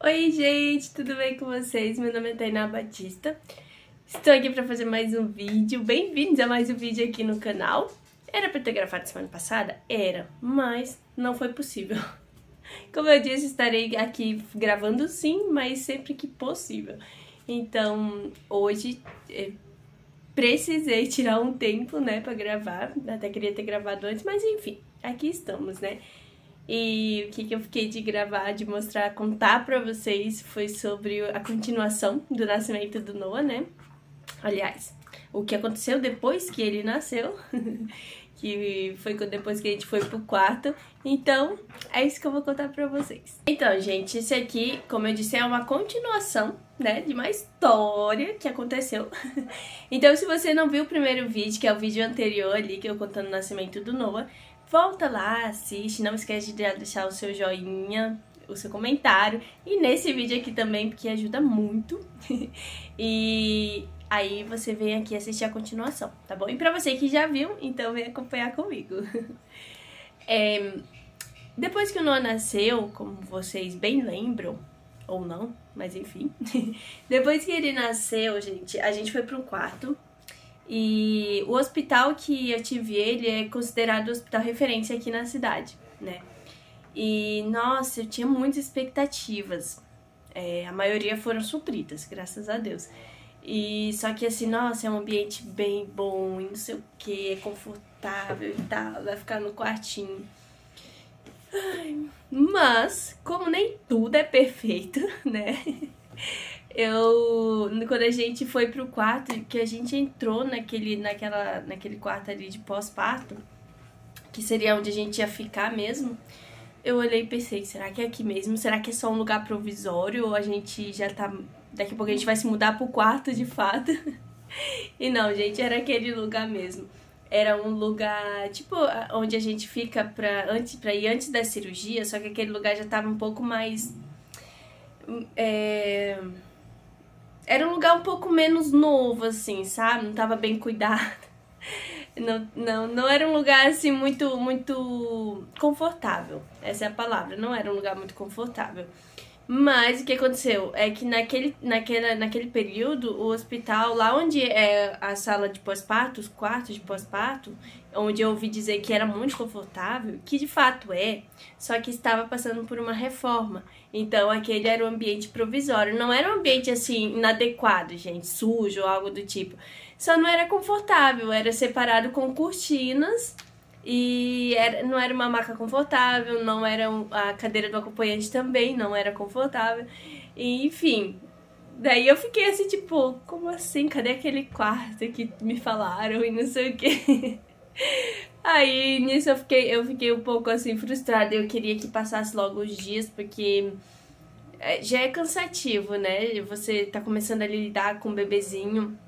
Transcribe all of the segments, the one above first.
Oi, gente, tudo bem com vocês? Meu nome é Tainá Batista. Estou aqui para fazer mais um vídeo. Bem-vindos a mais um vídeo aqui no canal. Era para ter gravado semana passada? Era, mas não foi possível. Como eu disse, estarei aqui gravando sim, mas sempre que possível. Então, hoje precisei tirar um tempo, né, para gravar. Até queria ter gravado antes, mas enfim, aqui estamos, né? E o que eu fiquei de gravar, de mostrar, contar pra vocês foi sobre a continuação do nascimento do Noah, né? Aliás, o que aconteceu depois que ele nasceu, que foi depois que a gente foi pro quarto. Então, é isso que eu vou contar pra vocês. Então, gente, esse aqui, como eu disse, é uma continuação, né, de uma história que aconteceu. Então, se você não viu o primeiro vídeo, que é o vídeo anterior ali, que eu contando o nascimento do Noah, volta lá, assiste, não esquece de deixar o seu joinha, o seu comentário, e nesse vídeo aqui também, porque ajuda muito. E aí você vem aqui assistir a continuação, tá bom? E pra você que já viu, então vem acompanhar comigo. Depois que o Noah nasceu, como vocês bem lembram, ou não, mas enfim. Depois que ele nasceu, gente, a gente foi para um quarto. E o hospital que eu tive ele é considerado hospital referência aqui na cidade, né? E, nossa, eu tinha muitas expectativas. A maioria foram supridas, graças a Deus. E só que assim, nossa, é um ambiente bem bom e não sei o que, é confortável e tal, vai ficar no quartinho. Ai, mas, como nem tudo é perfeito, né? Quando a gente foi pro quarto, que a gente entrou naquele quarto ali de pós-parto, que seria onde a gente ia ficar mesmo, eu olhei e pensei, será que é aqui mesmo? Será que é só um lugar provisório? Ou a gente já tá... Daqui a pouco a gente vai se mudar pro quarto, de fato. E não, gente, era aquele lugar mesmo. Era um lugar, tipo, onde a gente fica pra ir antes da cirurgia, só que aquele lugar já tava um pouco mais... Era um lugar um pouco menos novo, assim, sabe? Não tava bem cuidado. Não era um lugar, assim, muito confortável. Essa é a palavra. Não era um lugar muito confortável. Mas o que aconteceu é que naquele período, o hospital, lá onde é a sala de pós-parto, os quartos de pós-parto, onde eu ouvi dizer que era muito confortável, que de fato é, só que estava passando por uma reforma. Então aquele era o ambiente provisório. Não era um ambiente assim inadequado, gente, sujo ou algo do tipo. Só não era confortável, era separado com cortinas. E não era uma maca confortável, não era a cadeira do acompanhante também, não era confortável. E, enfim, daí eu fiquei assim, tipo, como assim? Cadê aquele quarto que me falaram e não sei o que? Aí, nisso eu fiquei um pouco assim, frustrada. Eu queria que passasse logo os dias, porque já é cansativo, né? Você tá começando a lidar com um bebezinho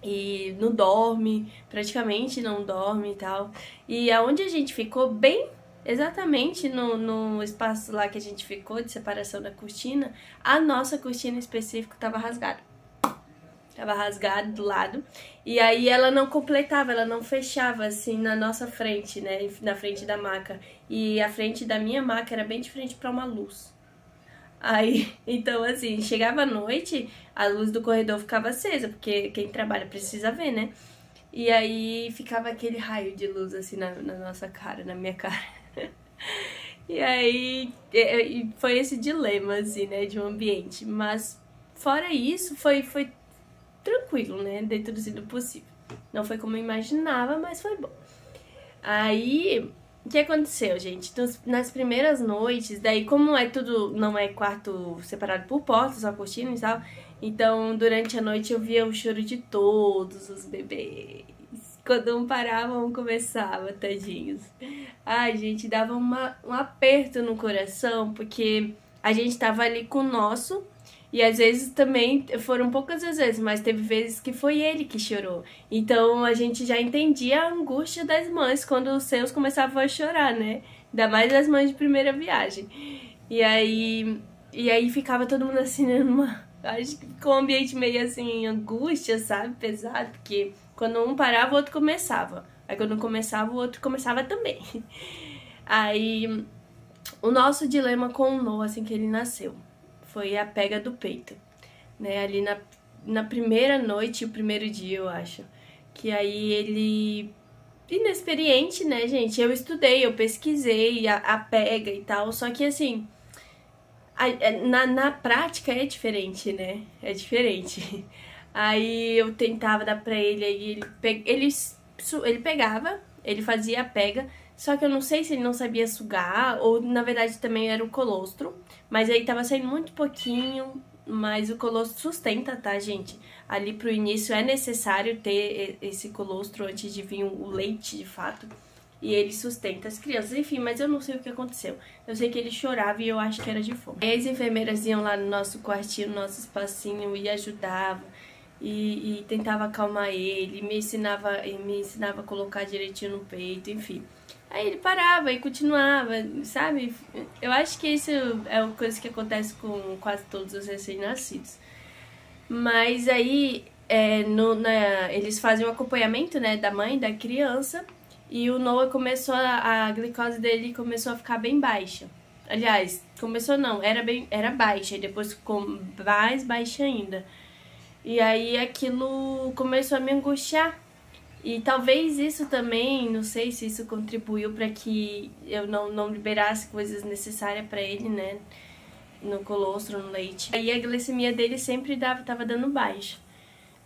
e não dorme, praticamente não dorme e tal. E aonde a gente ficou, bem exatamente no espaço lá que a gente ficou, de separação da cortina, a nossa cortina específica tava rasgada. Tava rasgada do lado. E aí ela não completava, ela não fechava assim na nossa frente, né? Na frente da maca. E a frente da minha maca era bem de frente pra uma luz. Aí, então assim, chegava à noite, a luz do corredor ficava acesa, porque quem trabalha precisa ver, né? E aí ficava aquele raio de luz assim na nossa cara, na minha cara. E aí foi esse dilema, assim, né, de um ambiente. Mas fora isso, foi tranquilo, né, dentro do possível. Não foi como eu imaginava, mas foi bom. Aí... O que aconteceu, gente? Nas primeiras noites, daí como é tudo, não é quarto separado por portas, só cortina e tal, então durante a noite eu via o choro de todos os bebês. Quando um parava, um começava, tadinhos. Ai, gente, dava um aperto no coração, porque a gente tava ali com o nosso, e às vezes também, foram poucas as vezes, mas teve vezes que foi ele que chorou. Então a gente já entendia a angústia das mães quando os seus começavam a chorar, né? Ainda mais as mães de primeira viagem. E aí ficava todo mundo assim, né, acho que ficou um ambiente meio assim, angústia, sabe? Pesado, porque quando um parava, o outro começava. Aí quando um começava, o outro começava também. Aí o nosso dilema com o Noah, assim que ele nasceu, foi a pega do peito, né? Ali na primeira noite, o primeiro dia, eu acho. Que aí ele... Inexperiente, né, gente? Eu estudei, eu pesquisei a pega e tal, só que assim... Na prática é diferente, né? É diferente. Aí eu tentava dar pra ele, aí ele pegava, ele fazia a pega, só que eu não sei se ele não sabia sugar, ou na verdade também era o colostro, mas aí tava saindo muito pouquinho, mas o colostro sustenta, tá, gente? Ali pro início é necessário ter esse colostro antes de vir o leite, de fato. E ele sustenta as crianças, enfim, mas eu não sei o que aconteceu. Eu sei que ele chorava e eu acho que era de fome. Aí as enfermeiras iam lá no nosso quartinho, no nosso espacinho, e ajudavam. E tentava acalmar ele, me ensinava a colocar direitinho no peito, enfim. Aí ele parava e continuava, sabe? Eu acho que isso é uma coisa que acontece com quase todos os recém-nascidos. Mas aí eles fazem o acompanhamento, né, da mãe, da criança, e o Noah começou, a glicose dele começou a ficar bem baixa. Aliás, começou não, era baixa, e depois ficou mais baixa ainda. E aí aquilo começou a me angustiar. E talvez isso também, não sei se isso contribuiu para que eu não liberasse coisas necessárias para ele, né? No colostro, no leite. Aí a glicemia dele sempre tava dando baixa.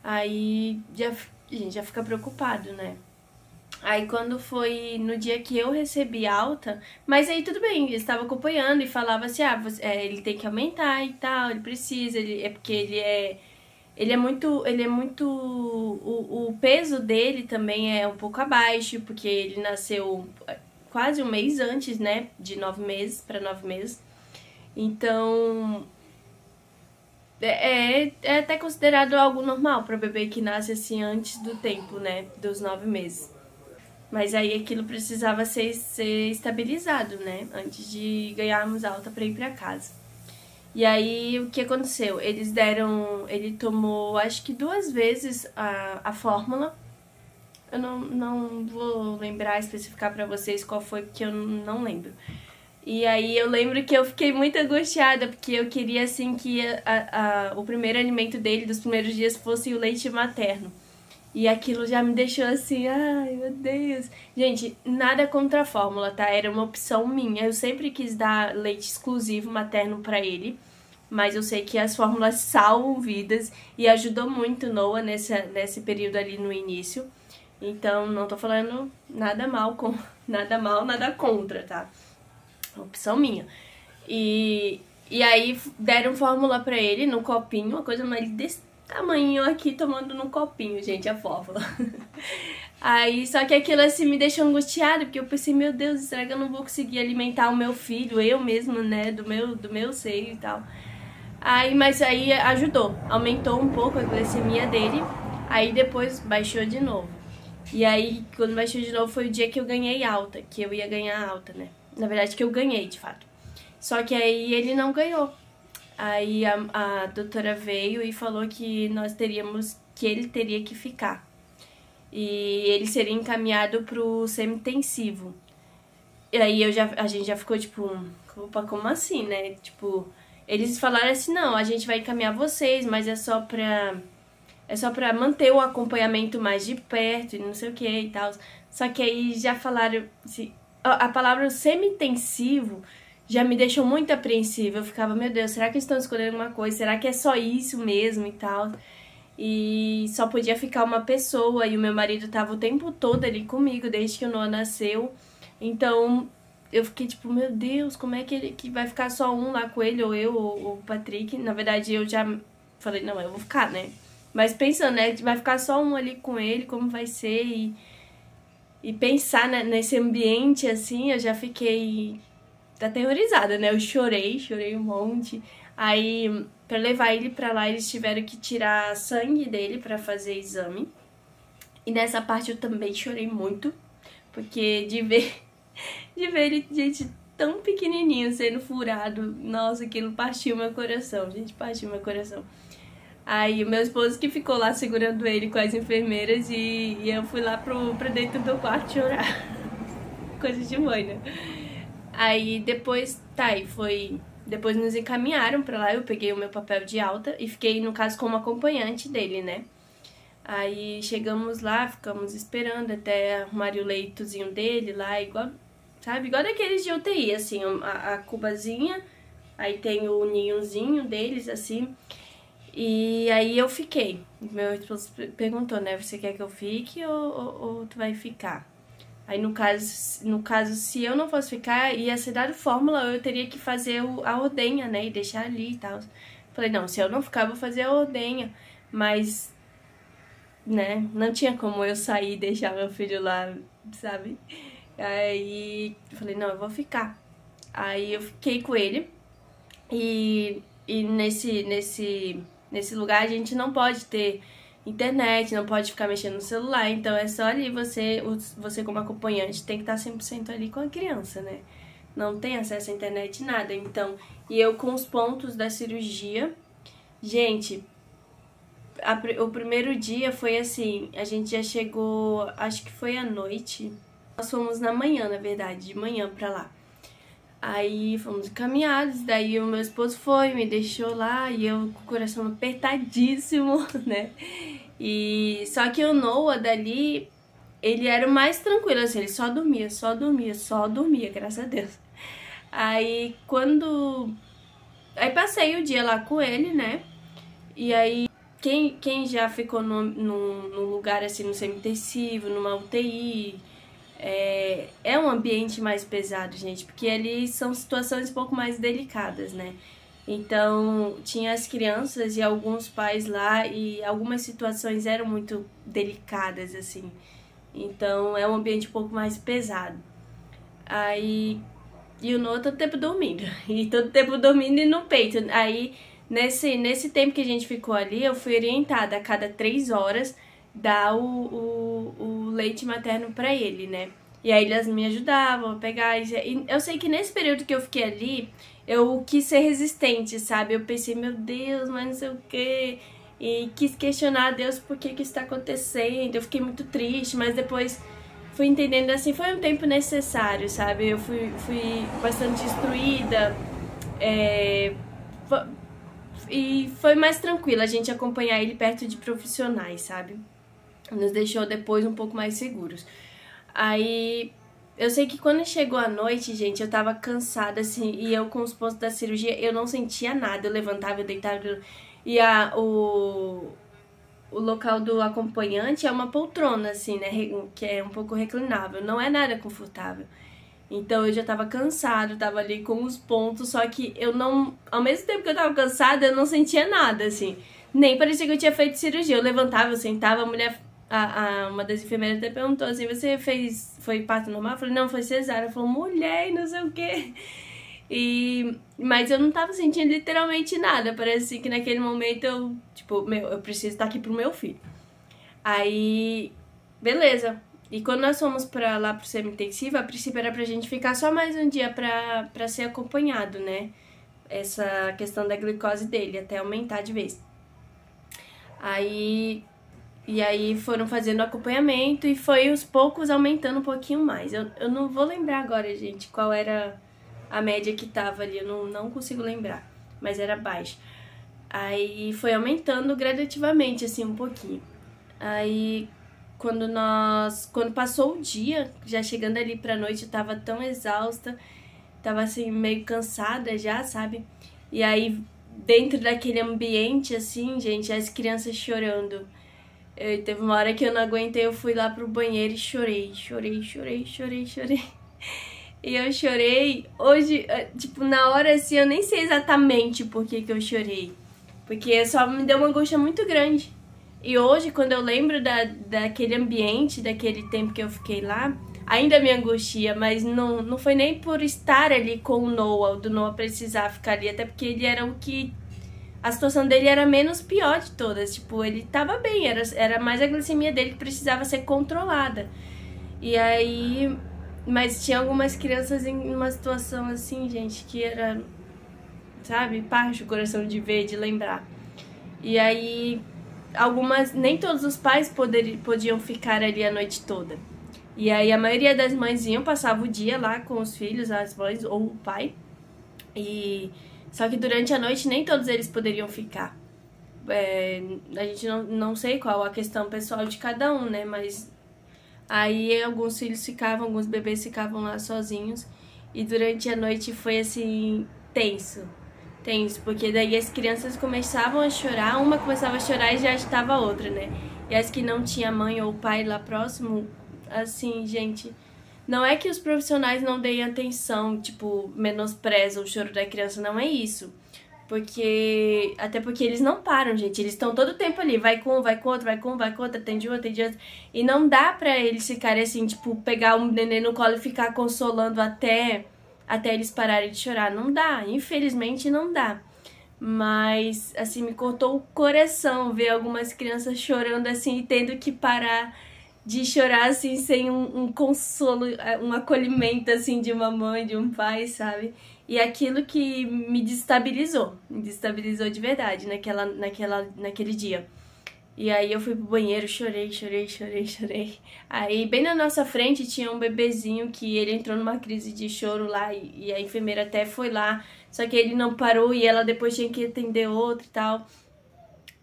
Aí a gente já fica preocupado, né? Aí quando foi no dia que eu recebi alta, mas aí tudo bem, eu estava acompanhando e falava assim, ele tem que aumentar e tal, ele precisa, é porque ele é muito, o peso dele também é um pouco abaixo, porque ele nasceu quase um mês antes, né, de 9 meses para 9 meses. Então, é até considerado algo normal para bebê que nasce assim antes do tempo, né, dos 9 meses. Mas aí aquilo precisava ser estabilizado, né, antes de ganharmos alta para ir para casa. E aí, o que aconteceu? Ele tomou, acho que 2 vezes a fórmula. Eu não vou lembrar, especificar pra vocês qual foi, porque eu não lembro. E aí, eu lembro que eu fiquei muito angustiada, porque eu queria, assim, que o primeiro alimento dele, dos primeiros dias, fosse o leite materno. E aquilo já me deixou assim, ai, meu Deus. Gente, nada contra a fórmula, tá? Era uma opção minha. Eu sempre quis dar leite exclusivo materno pra ele. Mas eu sei que as fórmulas salvam vidas e ajudou muito Noah nesse período ali no início. Então, não tô falando nada mal, nada contra, tá? Opção minha. E aí deram fórmula pra ele no copinho, uma coisa mais desse tamanho aqui, tomando num copinho, gente, a fórmula. Aí, só que aquilo assim me deixou angustiada, porque eu pensei, meu Deus, será que eu não vou conseguir alimentar o meu filho, eu mesmo, né, do meu seio e tal. Mas aí ajudou, aumentou um pouco a glicemia dele, aí depois baixou de novo. E aí, quando baixou de novo, foi o dia que eu ganhei alta, que eu ia ganhar alta, né? Na verdade, que eu ganhei, de fato. Só que aí ele não ganhou. Aí a doutora veio e falou que ele teria que ficar. E ele seria encaminhado pro semi-intensivo. E aí a gente já ficou tipo, opa, como assim, né? Tipo, eles falaram assim, não, a gente vai encaminhar vocês, mas é só pra manter o acompanhamento mais de perto e não sei o que e tal. Só que aí já falaram, assim, a palavra semi-intensivo já me deixou muito apreensiva. Eu ficava, meu Deus, será que estão escolhendo alguma coisa? Será que é só isso mesmo e tal? E só podia ficar uma pessoa, e o meu marido tava o tempo todo ali comigo, desde que o Noah nasceu. Então, eu fiquei tipo, meu Deus, como é que vai ficar só um lá com ele, ou eu, ou o Patrick? Na verdade, eu já falei, não, eu vou ficar, né? Mas pensando, né, vai ficar só um ali com ele, como vai ser, e pensar, né, nesse ambiente, assim, eu já fiquei aterrorizada, né? Eu chorei um monte. Aí, pra levar ele pra lá, eles tiveram que tirar sangue dele pra fazer exame. E nessa parte eu também chorei muito, porque de ver ele, gente, tão pequenininho sendo furado, nossa, aquilo partiu meu coração, gente, partiu meu coração. Aí o meu esposo que ficou lá segurando ele com as enfermeiras e eu fui lá pra dentro do quarto chorar. Coisa de mãe, né? Aí depois, tá, e foi Depois nos encaminharam pra lá, eu peguei o meu papel de alta e fiquei, no caso, como acompanhante dele, né? Aí chegamos lá, ficamos esperando até arrumarem o leitozinho dele lá, igual, sabe? Igual daqueles de UTI, assim, a cubazinha, aí tem o ninhozinho deles, assim. E aí eu fiquei. Meu esposo perguntou, né? Você quer que eu fique ou tu vai ficar? Aí no caso, se eu não fosse ficar, ia ser dado fórmula, eu teria que fazer a ordenha, né? E deixar ali e tal. Falei, não, se eu não ficar, eu vou fazer a ordenha. Mas, né, não tinha como eu sair e deixar meu filho lá, sabe? Aí eu falei, não, eu vou ficar. Aí eu fiquei com ele. E nesse lugar a gente não pode ter internet, não pode ficar mexendo no celular, então é só ali você como acompanhante tem que estar 100% ali com a criança, né? Não tem acesso à internet, nada. Então, e eu com os pontos da cirurgia, gente, o primeiro dia foi assim, a gente já chegou, acho que foi à noite, nós fomos na manhã, na verdade, de manhã pra lá. Aí fomos encaminhados, daí o meu esposo foi, me deixou lá e eu com o coração apertadíssimo, né? E só que o Noah dali, ele era o mais tranquilo, assim, ele só dormia, graças a Deus. Aí Aí passei o dia lá com ele, né? E aí quem já ficou num lugar assim, no semi-intensivo, numa UTI... É um ambiente mais pesado, gente, porque ali são situações um pouco mais delicadas, né? Então, tinha as crianças e alguns pais lá e algumas situações eram muito delicadas, assim. Então, é um ambiente um pouco mais pesado. Aí, e o Noah todo tempo dormindo, e todo tempo dormindo e no peito. Aí, nesse tempo que a gente ficou ali, eu fui orientada a cada 3 horas dar o leite materno pra ele, né? E aí elas me ajudavam a pegar. E eu sei que nesse período que eu fiquei ali, eu quis ser resistente, sabe? Eu pensei, meu Deus, mas não sei o quê. E quis questionar a Deus por que isso tá acontecendo. Eu fiquei muito triste, mas depois fui entendendo assim, foi um tempo necessário, sabe? Eu fui bastante instruída. E foi mais tranquilo a gente acompanhar ele perto de profissionais, sabe? Nos deixou depois um pouco mais seguros. Aí, eu sei que quando chegou a noite, gente, eu tava cansada, assim, e eu com os pontos da cirurgia, eu não sentia nada. Eu levantava, eu deitava, e o local do acompanhante é uma poltrona, assim, né, que é um pouco reclinável, não é nada confortável. Então eu já tava cansada, tava ali com os pontos, só que eu não... Ao mesmo tempo que eu tava cansada, eu não sentia nada, assim. Nem parecia que eu tinha feito cirurgia. Eu levantava, eu sentava, a mulher... uma das enfermeiras até perguntou assim, você foi parto normal? Eu falei, não, foi cesárea. Ela falou, mulher, não sei o quê. Mas eu não tava sentindo literalmente nada. Parece assim que naquele momento eu, tipo, eu preciso estar aqui pro meu filho. Aí, beleza. E quando nós fomos lá pro semi-intensivo, a princípio era pra gente ficar só mais um dia pra ser acompanhado, né? Essa questão da glicose dele, até aumentar de vez. E aí foram fazendo acompanhamento e foi aos poucos aumentando um pouquinho mais. Eu não vou lembrar agora, gente, qual era a média que tava ali, eu não consigo lembrar, mas era baixa. Aí foi aumentando gradativamente, assim, um pouquinho. Aí quando passou o dia, já chegando ali pra noite, eu tava tão exausta, tava assim, meio cansada já, sabe? E aí, dentro daquele ambiente, assim, gente, as crianças chorando. Teve uma hora que eu não aguentei, eu fui lá pro banheiro e chorei. E eu chorei, hoje, tipo, na hora assim, eu nem sei exatamente por que eu chorei. Porque só me deu uma angústia muito grande. E hoje, quando eu lembro daquele ambiente, daquele tempo que eu fiquei lá, ainda me angustia, mas não foi nem por estar ali com o Noah, do Noah precisar ficar ali, até porque ele era o que... A situação dele era menos pior de todas, tipo, ele tava bem, era mais a glicemia dele que precisava ser controlada. E aí... Mas tinha algumas crianças em uma situação assim, gente, que era... Sabe? Parte o coração de ver, de lembrar. E aí... Nem todos os pais podiam ficar ali a noite toda. E aí a maioria das mães passava o dia lá com os filhos, as mães ou o pai. E Só que durante a noite nem todos eles poderiam ficar. A gente não sei qual a questão pessoal de cada um, né? Mas aí alguns filhos ficavam, alguns bebês ficavam lá sozinhos. E durante a noite foi assim, tenso, porque daí as crianças começavam a chorar, uma começava a chorar e já estava a outra, né? E as que não tinha mãe ou pai lá próximo, assim, gente, não é que os profissionais não deem atenção, tipo, menosprezam o choro da criança, não é isso. Até porque eles não param, gente, eles estão todo o tempo ali, vai com um, vai com outro, vai com um, vai com outro, atende um, atende outro. E não dá pra eles ficarem assim, tipo, pegar um neném no colo e ficar consolando até eles pararem de chorar. Não dá, infelizmente não dá. Mas, assim, me cortou o coração ver algumas crianças chorando assim e tendo que parar de chorar assim sem um consolo, um acolhimento assim de uma mãe, de um pai, sabe? E aquilo que me destabilizou de verdade naquele dia. E aí eu fui pro banheiro, chorei. Aí bem na nossa frente tinha um bebezinho que ele entrou numa crise de choro lá e a enfermeira até foi lá, só que ele não parou e ela depois tinha que atender outro e tal.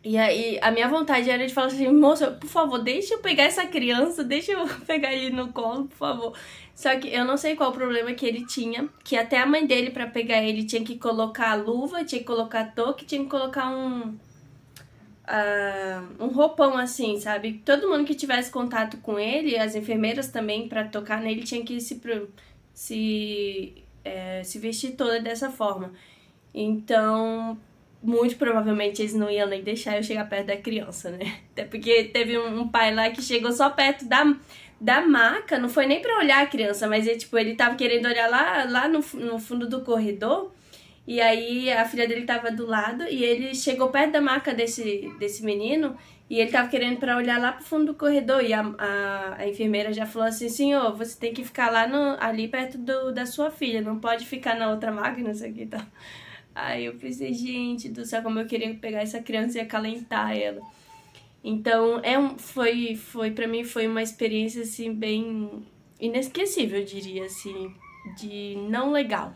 E aí a minha vontade era de falar assim, moça, por favor, deixa eu pegar essa criança, deixa eu pegar ele no colo, por favor. Só que eu não sei qual o problema que ele tinha, que até a mãe dele pra pegar ele tinha que colocar a luva, tinha que colocar a touca, tinha que colocar um roupão assim, sabe? Todo mundo que tivesse contato com ele, as enfermeiras também, pra tocar nele, tinha que se vestir toda dessa forma. Então, muito provavelmente eles não iam nem deixar eu chegar perto da criança, né? Até porque teve um pai lá que chegou só perto da maca, não foi nem pra olhar a criança, mas ele tava querendo olhar lá no fundo do corredor. E aí a filha dele tava do lado e ele chegou perto da maca desse menino e ele tava querendo pra olhar lá pro fundo do corredor. E a enfermeira já falou assim, senhor, você tem que ficar ali perto da sua filha, não pode ficar na outra maca, não sei o que e tal. Aí eu pensei, gente do céu, como eu queria pegar essa criança e acalentar ela. Então, pra mim foi uma experiência, assim, bem inesquecível, eu diria, assim, de não legal,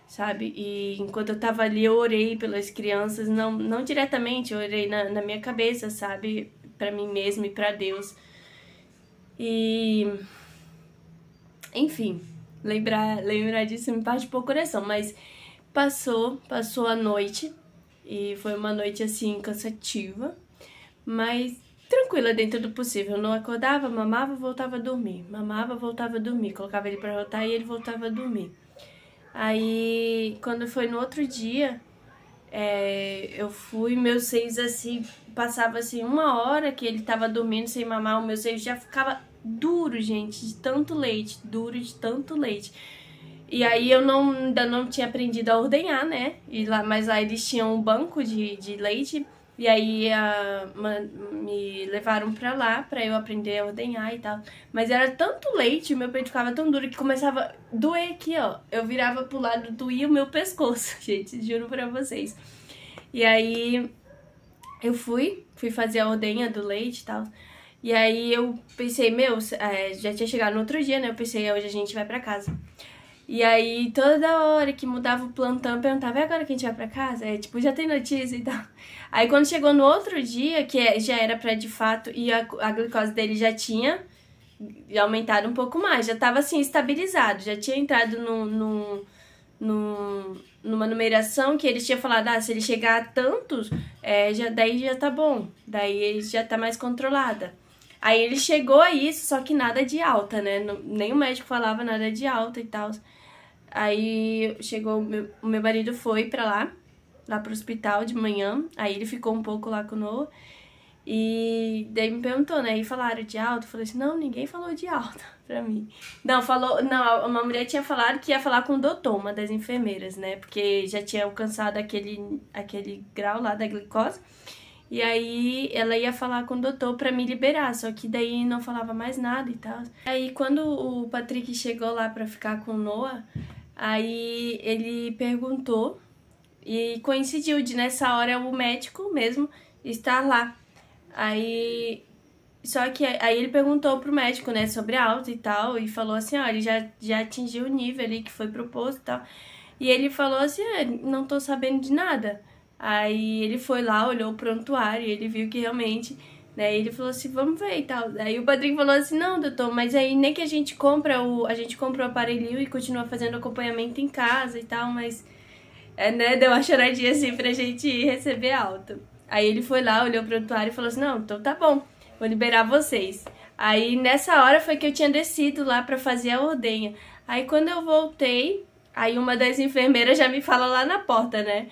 sabe? E enquanto eu tava ali, eu orei pelas crianças, não diretamente, eu orei na minha cabeça, sabe? Pra mim mesma e pra Deus. E, enfim, lembrar disso me parte um pouco o coração, mas passou a noite, e foi uma noite, assim, cansativa, mas tranquila dentro do possível. Eu não acordava, mamava, voltava a dormir. Mamava, voltava a dormir. Colocava ele pra rotar e ele voltava a dormir. Aí, quando foi no outro dia, eu fui, meus seios, assim, passava, assim, 1 hora que ele tava dormindo sem mamar, o meu seio já ficava duro, gente, de tanto leite, E aí eu ainda não tinha aprendido a ordenhar, né? Mas lá eles tinham um banco de leite. E aí me levaram pra lá pra eu aprender a ordenhar e tal. Mas era tanto leite, o meu peito ficava tão duro que começava a doer aqui, ó. Eu virava pro lado, doía o meu pescoço, gente, juro pra vocês. E aí eu fui fazer a ordenha do leite e tal. E aí eu pensei, já tinha chegado no outro dia, né? Eu pensei, hoje a gente vai pra casa. E aí, toda hora que mudava o plantão, eu perguntava, é agora que a gente vai pra casa? Tipo, já tem notícia e tal. Aí, quando chegou no outro dia, que já era pra de fato, e a glicose dele já tinha aumentado um pouco mais, já tava assim, estabilizado, já tinha entrado numa numeração que eles tinham falado, se ele chegar a tantos, daí já tá bom, daí ele já tá mais controlada. Aí ele chegou a isso, só que nada de alta, né? Nem o médico falava nada de alta e tal. Aí chegou, o meu marido foi pra lá pro hospital de manhã. Aí ele ficou um pouco lá com o Noah. E daí me perguntou, né? E falaram de alta? Eu falei assim, não, ninguém falou de alta pra mim. Não, uma mulher tinha falado que ia falar com o doutor, uma das enfermeiras, né? Porque já tinha alcançado aquele grau lá da glicose. E aí ela ia falar com o doutor pra me liberar, só que daí não falava mais nada e tal. Aí quando o Patrick chegou lá pra ficar com o Noah, aí ele perguntou e coincidiu de nessa hora o médico mesmo estar lá. Só que aí ele perguntou pro médico, né, sobre a alta e tal, e falou assim, ó, ele já atingiu o nível ali que foi proposto e tal. E ele falou assim, não tô sabendo de nada. Aí ele foi lá, olhou o prontuário e ele viu que realmente, né, ele falou assim, vamos ver e tal. Aí o Patrick falou assim, não, doutor, mas aí nem que a gente compra o aparelhinho e continua fazendo acompanhamento em casa e tal, mas, né, deu uma choradinha assim pra gente receber alta. Aí ele foi lá, olhou o prontuário e falou assim, não, então tá bom, vou liberar vocês. Aí nessa hora foi que eu tinha descido lá pra fazer a ordenha. Aí quando eu voltei, aí uma das enfermeiras já me fala lá na porta, né?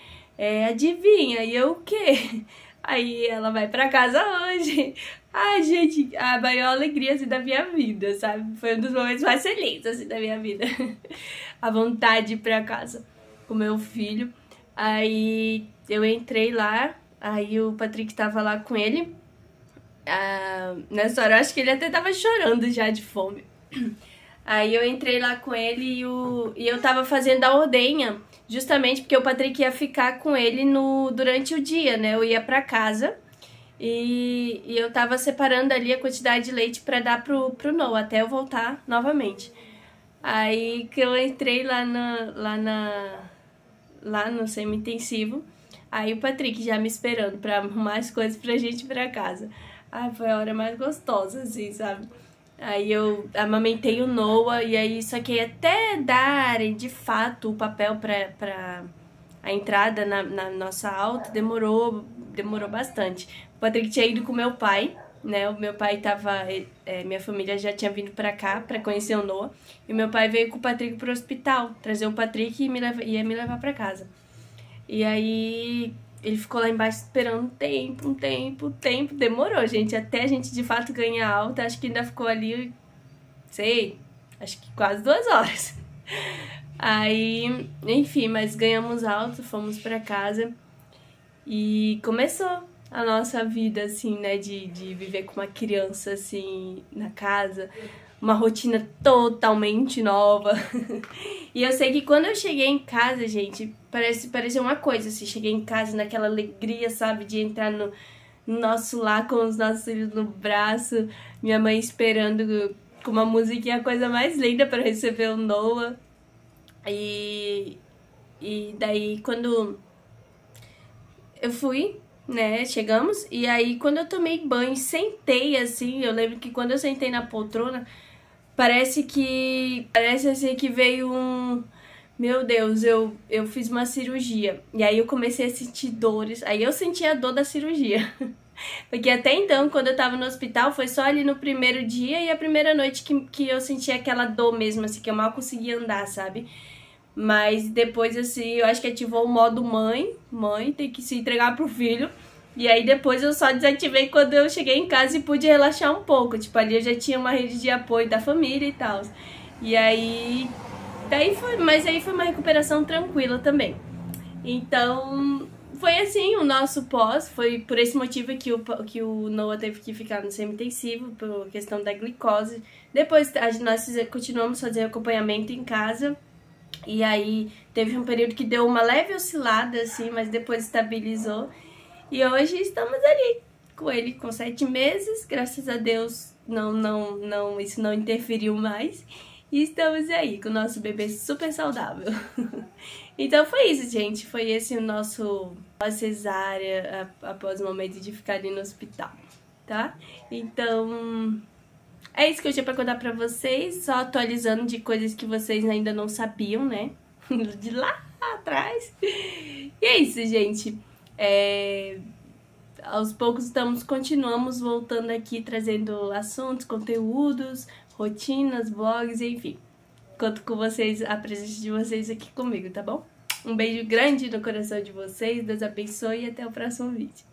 Adivinha, e eu o quê? Aí ela vai pra casa hoje. Ai, gente, a maior alegria assim, da minha vida, sabe? Foi um dos momentos mais felizes assim, da minha vida. A vontade de ir pra casa com meu filho. Aí eu entrei lá, aí o Patrick tava lá com ele. Nessa hora eu acho que ele até tava chorando já de fome. Aí eu entrei lá com ele e eu tava fazendo a ordenha, justamente porque o Patrick ia ficar com ele durante o dia, né? Eu ia pra casa e eu tava separando ali a quantidade de leite pra dar pro Noah, até eu voltar novamente. Aí que eu entrei lá no semi-intensivo, aí o Patrick já me esperando pra arrumar as coisas pra gente ir pra casa. Ai, foi a hora mais gostosa, assim, sabe? Aí eu amamentei o Noah e aí só que até darem de fato o papel pra a entrada na nossa alta demorou bastante. O Patrick tinha ido com meu pai, né? O meu pai tava, minha família já tinha vindo pra cá pra conhecer o Noah e meu pai veio com o Patrick pro hospital, trazer o Patrick e ia me levar pra casa. E aí ele ficou lá embaixo esperando um tempo. Demorou, gente. Até a gente de fato ganhar alta. Acho que ainda ficou ali, sei, acho que quase 2 horas. Aí, enfim, mas ganhamos alta, fomos pra casa. E começou a nossa vida, assim, né, de viver com uma criança, assim, na casa. Uma rotina totalmente nova. E eu sei que quando eu cheguei em casa, gente, parecia uma coisa, assim, cheguei em casa naquela alegria, sabe, de entrar no nosso lar com os nossos filhos no braço, minha mãe esperando com uma musiquinha, a coisa mais linda para receber o Noah. E daí, quando eu fui, né, chegamos, e aí quando eu tomei banho, sentei, assim, eu lembro que quando eu sentei na poltrona, parece assim que veio um... Meu Deus, eu fiz uma cirurgia. E aí eu comecei a sentir dores. Aí eu senti a dor da cirurgia. Porque até então, quando eu tava no hospital, foi só ali no primeiro dia e a primeira noite que eu senti aquela dor mesmo, assim, que eu mal conseguia andar, sabe? Mas depois, assim, eu acho que ativou o modo mãe. Mãe tem que se entregar pro filho. E aí depois eu só desativei quando eu cheguei em casa e pude relaxar um pouco. Tipo, ali eu já tinha uma rede de apoio da família e tal. E aí... Mas aí foi uma recuperação tranquila também. Então, foi assim o nosso pós. Foi por esse motivo que o Noah teve que ficar no semi-intensivo, por questão da glicose. Depois nós continuamos fazendo acompanhamento em casa. E aí teve um período que deu uma leve oscilada, assim, mas depois estabilizou. E hoje estamos ali com ele com 7 meses, graças a Deus isso não interferiu mais. E estamos aí com o nosso bebê super saudável. Então foi isso, gente. Foi esse o nosso cesárea após o momento de ficar ali no hospital, tá? Então é isso que eu tinha pra contar pra vocês, só atualizando de coisas que vocês ainda não sabiam, né? De lá atrás. E é isso, gente. Aos poucos continuamos voltando aqui, trazendo assuntos, conteúdos, rotinas, vlogs, enfim. Conto com vocês, a presença de vocês aqui comigo, tá bom? Um beijo grande no coração de vocês, Deus abençoe e até o próximo vídeo.